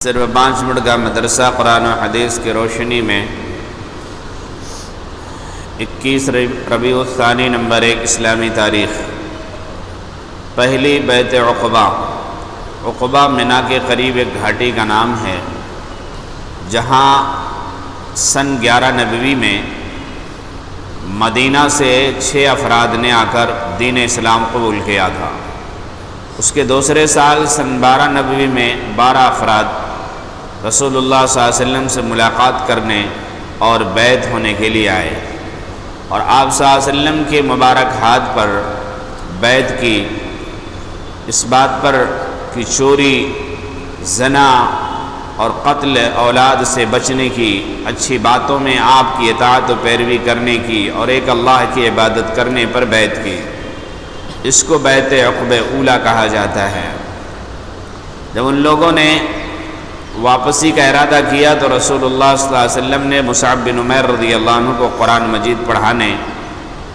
صرف 5 منٹ کا مدرسہ قرآن و حدیث کی روشنی میں 21 ربیع الثانی نمبر 1 اسلامی تاریخ۔ پہلی بیعت عقبہ۔ عقبہ منا کے قریب ایک گھاٹی کا نام ہے جہاں سن 11 نبوی میں مدینہ سے 6 افراد نے آ کر دین اسلام قبول کیا تھا۔ اس کے دوسرے سال سن 12 نبوی میں 12 افراد رسول اللہ صلی اللہ علیہ وسلم سے ملاقات کرنے اور بیعت ہونے کے لیے آئے، اور آپ صلی اللہ علیہ وسلم کے مبارک ہاتھ پر بیعت کی، اس بات پر کہ چوری، زنا اور قتل اولاد سے بچنے کی، اچھی باتوں میں آپ کی اطاعت و پیروی کرنے کی اور ایک اللہ کی عبادت کرنے پر بیعت کی۔ اس کو بیعت عقبہ اولیٰ کہا جاتا ہے۔ جب ان لوگوں نے واپسی کا ارادہ کیا تو رسول اللہ صلی اللہ علیہ وسلم نے مصعب بن عمیر رضی اللہ عنہ کو قرآن مجید پڑھانے،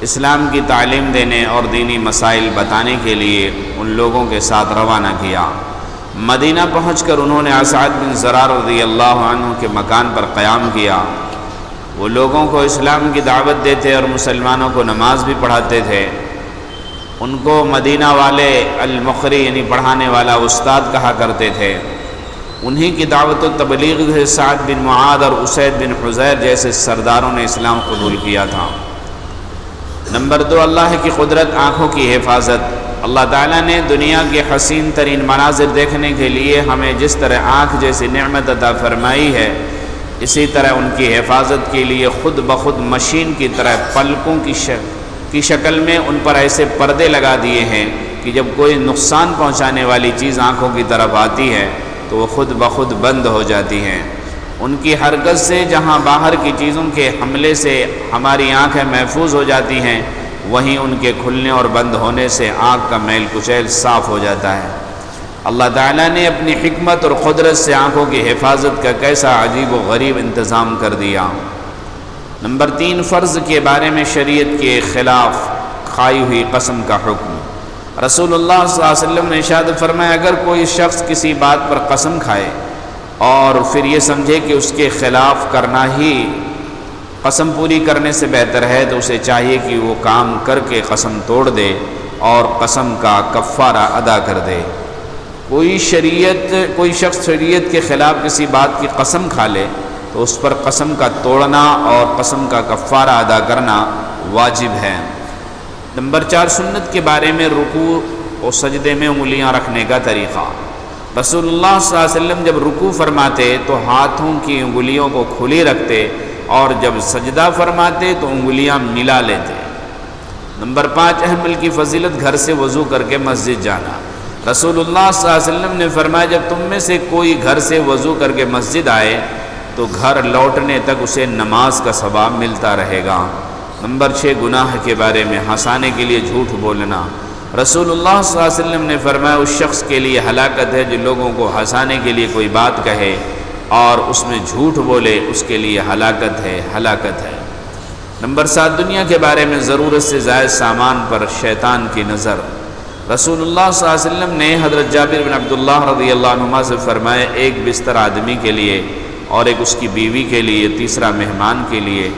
اسلام کی تعلیم دینے اور دینی مسائل بتانے کے لیے ان لوگوں کے ساتھ روانہ کیا۔ مدینہ پہنچ کر انہوں نے اسعد بن زرار رضی اللہ عنہ کے مکان پر قیام کیا۔ وہ لوگوں کو اسلام کی دعوت دیتے اور مسلمانوں کو نماز بھی پڑھاتے تھے۔ ان کو مدینہ والے المقری یعنی پڑھانے والا استاد کہا کرتے تھے۔ انہی کی دعوت و تبلیغ سے سعد بن معاذ اور اسید بن حضیر جیسے سرداروں نے اسلام قبول کیا تھا۔ نمبر 2، اللہ کی قدرت، آنکھوں کی حفاظت۔ اللہ تعالیٰ نے دنیا کے حسین ترین مناظر دیکھنے کے لیے ہمیں جس طرح آنکھ جیسی نعمت عطا فرمائی ہے، اسی طرح ان کی حفاظت کے لیے خود بخود مشین کی طرح پلکوں کی شکل میں ان پر ایسے پردے لگا دیے ہیں کہ جب کوئی نقصان پہنچانے والی چیز آنکھوں کی طرف آتی ہے تو وہ خود بخود بند ہو جاتی ہیں۔ ان کی حرکت سے جہاں باہر کی چیزوں کے حملے سے ہماری آنکھیں محفوظ ہو جاتی ہیں، وہیں ان کے کھلنے اور بند ہونے سے آنکھ کا میل کچیل صاف ہو جاتا ہے۔ اللہ تعالیٰ نے اپنی حکمت اور قدرت سے آنکھوں کی حفاظت کا کیسا عجیب و غریب انتظام کر دیا۔ نمبر 3، فرض کے بارے میں شریعت کے خلاف کھائی ہوئی قسم کا حکم۔ رسول اللہ صلی اللہ علیہ وسلم نے ارشاد فرمایا، اگر کوئی شخص کسی بات پر قسم کھائے اور پھر یہ سمجھے کہ اس کے خلاف کرنا ہی قسم پوری کرنے سے بہتر ہے تو اسے چاہیے کہ وہ کام کر کے قسم توڑ دے اور قسم کا کفارہ ادا کر دے۔ کوئی شخص شریعت کے خلاف کسی بات کی قسم کھا لے تو اس پر قسم کا توڑنا اور قسم کا کفارہ ادا کرنا واجب ہے۔ نمبر 4، سنت کے بارے میں رکوع اور سجدے میں انگلیاں رکھنے کا طریقہ۔ رسول اللہ صلی اللہ علیہ وسلم جب رکوع فرماتے تو ہاتھوں کی انگلیوں کو کھلی رکھتے اور جب سجدہ فرماتے تو انگلیاں ملا لیتے۔ نمبر 5، اہم کی فضیلت، گھر سے وضو کر کے مسجد جانا۔ رسول اللہ صلی اللہ علیہ وسلم نے فرمایا، جب تم میں سے کوئی گھر سے وضو کر کے مسجد آئے تو گھر لوٹنے تک اسے نماز کا ثواب ملتا رہے گا۔ نمبر 6، گناہ کے بارے میں ہنسانے کے لیے جھوٹ بولنا۔ رسول اللہ صلی اللہ علیہ وسلم نے فرمایا، اس شخص کے لیے ہلاکت ہے جو لوگوں کو ہنسانے کے لیے کوئی بات کہے اور اس میں جھوٹ بولے، اس کے لیے ہلاکت ہے۔ نمبر 7، دنیا کے بارے میں ضرورت سے زائد سامان پر شیطان کی نظر۔ رسول اللہ صلی اللہ علیہ وسلم نے حضرت جابر بن عبداللہ رضی اللہ عنہما سے فرمایا، ایک بستر آدمی کے لیے اور ایک اس کی بیوی کے لیے، تیسرا مہمان کے لیے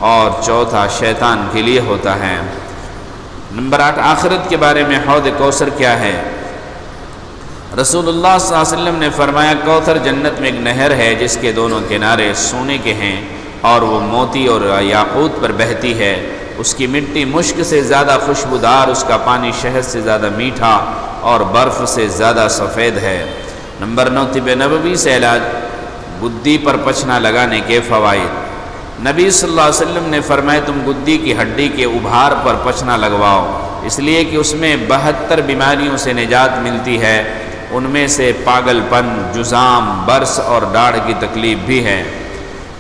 اور چوتھا شیطان کے لیے ہوتا ہے۔ نمبر 8، آخرت کے بارے میں حوض کوثر کیا ہے؟ رسول اللہ صلی اللہ علیہ وسلم نے فرمایا، کوثر جنت میں ایک نہر ہے جس کے دونوں کنارے سونے کے ہیں اور وہ موتی اور یاقوت پر بہتی ہے۔ اس کی مٹی مشک سے زیادہ خوشبودار، اس کا پانی شہد سے زیادہ میٹھا اور برف سے زیادہ سفید ہے۔ نمبر 9، طب نبوی سے علاج، گدی پر پچھنا لگانے کے فوائد۔ نبی صلی اللہ علیہ وسلم نے فرمایا، تم گدی کی ہڈی کے ابھار پر پچھنا لگواؤ، اس لیے کہ اس میں 72 بیماریوں سے نجات ملتی ہے۔ ان میں سے پاگل پن، جزام، برس اور داڑھ کی تکلیف بھی ہے۔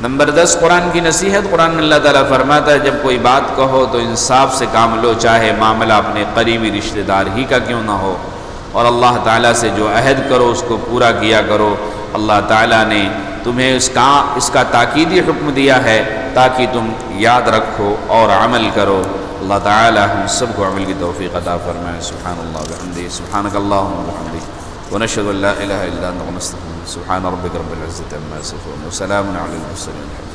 نمبر 10، قرآن کی نصیحت۔ قرآن میں اللہ تعالیٰ فرماتا ہے، جب کوئی بات کہو تو انصاف سے کام لو، چاہے معاملہ اپنے قریبی رشتہ دار ہی کا کیوں نہ ہو، اور اللہ تعالیٰ سے جو عہد کرو اس کو پورا کیا کرو۔ اللہ تعالیٰ نے تمہیں اس کا تاکیدی حکم دیا ہے تاکہ تم یاد رکھو اور عمل کرو۔ اللہ تعالیٰ ہم سب کو عمل کی توفیق عطا فرمائے۔ سبحان اللہ و بحمدہ، سبحانک اللہم و بحمدک، ونشہد ان لا الہ الا انت نستغفرک۔ سبحان ربک رب العزة عما یصفون وسلام علی المرسلین.